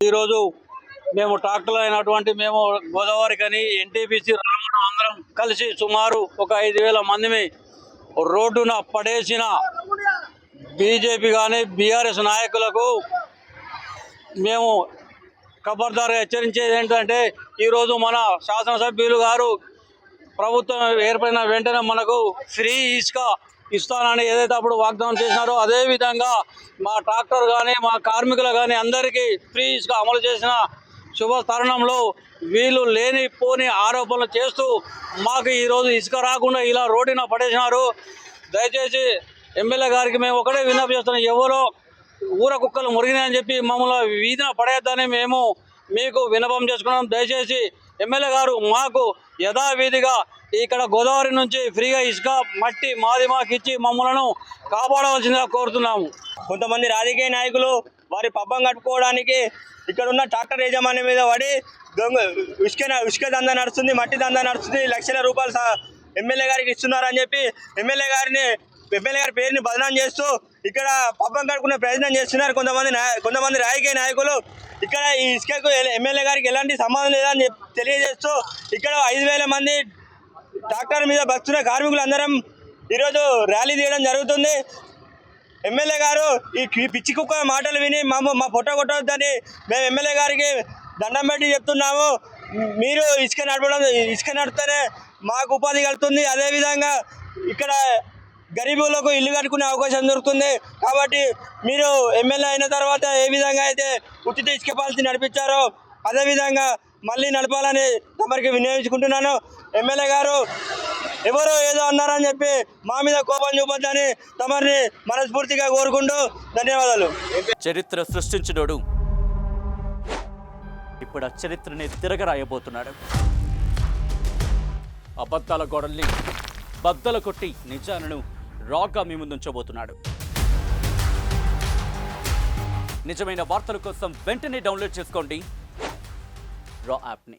ఈరోజు మేము ట్రాక్టర్లు అయినటువంటి మేము గోదావరి కని ఎన్టీపీసీ అందరం కలిసి సుమారు ఒక 5,000 మందిని రోడ్డున పడేసిన బీజేపీ కానీ బీఆర్ఎస్ నాయకులకు మేము ఖబర్దారు హెచ్చరించేది ఏంటంటే ఈరోజు మన శాసనసభ్యులు గారు ప్రభుత్వం ఏర్పడిన వెంటనే మనకు ఫ్రీ ఇసుక ఇస్తానని ఏదైతే అప్పుడు వాగ్దానం చేసినారో అదేవిధంగా మా ట్రాక్టర్ కానీ మా కార్మికులు కానీ అందరికీ ఫ్రీ ఇసుక అమలు చేసిన శుభ తరుణంలో వీళ్ళు లేని పోని ఆరోపణలు చేస్తూ మాకు ఈరోజు ఇసుక రాకుండా ఇలా రోడ్డున పడేసినారు. దయచేసి ఎమ్మెల్యే గారికి మేము ఒకటే విన్నపం చేస్తున్నాం, ఎవరో ఊర కుక్కలు మురిగినాయని చెప్పి మమ్మల్ని వీధిన పడేద్దని మేము మీకు విన్నపం చేసుకున్నాం. దయచేసి ఎమ్మెల్యే గారు మాకు యథావిధిగా ఇక్కడ గోదావరి నుంచి ఫ్రీగా ఇసుక మట్టి మాకు ఇచ్చి మమ్మల్ని కాపాడవలసిందిగా కోరుతున్నాము. కొంతమంది రాజకీయ నాయకులు వారి పబ్బం కట్టుకోవడానికి ఇక్కడ ఉన్న ట్రాక్టర్ యజమాని మీద పడి ఇసుక దందా నడుస్తుంది, మట్టి దందా నడుస్తుంది, లక్షల రూపాయలు ఎమ్మెల్యే గారికి ఇస్తున్నారని చెప్పి ఎమ్మెల్యే గారి పేరుని బదనాం చేస్తూ ఇక్కడ పబ్బం కట్టుకునే ప్రయత్నం చేస్తున్నారు కొంతమంది రాజకీయ నాయకులు. ఇక్కడ ఈ ఇసుకకు ఎమ్మెల్యే గారికి ఎలాంటి సంబంధం లేదని తెలియజేస్తూ ఇక్కడ 5,000 మంది ట్రాక్టర్ మీద బతున్న కార్మికులు అందరం ఈరోజు ర్యాలీ తీయడం జరుగుతుంది. ఎమ్మెల్యే గారు ఈ పిచ్చి కుక్క మాటలు విని మా పొట్ట కొట్టవద్దని మేము ఎమ్మెల్యే గారికి దండం పెట్టి చెప్తున్నాము. మీరు ఇసుక నడిపితేనే మాకు ఉపాధి కలుగుతుంది, అదేవిధంగా ఇక్కడ గరీబులకు ఇల్లు కట్టుకునే అవకాశం దొరుకుతుంది. కాబట్టి మీరు ఎమ్మెల్యే అయిన తర్వాత ఏ విధంగా అయితే ఉచిత ఇసుక పాలసీ నడిపించారో అదేవిధంగా మళ్ళీ నడపాలని తమరికి వినియోగించుకుంటున్నాను. ఎమ్మెల్యే గారు ఎవరో ఏదో అన్నారని చెప్పి మా మీద కోపం చూపొద్దని తమరిని మనస్ఫూర్తిగా కోరుకుంటూ ధన్యవాదాలు. చరిత్ర సృష్టించినోడు ఇప్పుడు ఆ చరిత్రని తిరగరాయబోతున్నాడు. అబద్ధాల గోడల్ని బద్దలు కొట్టి నిజాలను రాగా మీ ముందుంచబోతున్నాడు. నిజమైన వార్తల కోసం వెంటనే డౌన్లోడ్ చేసుకోండి రా యాప్ని.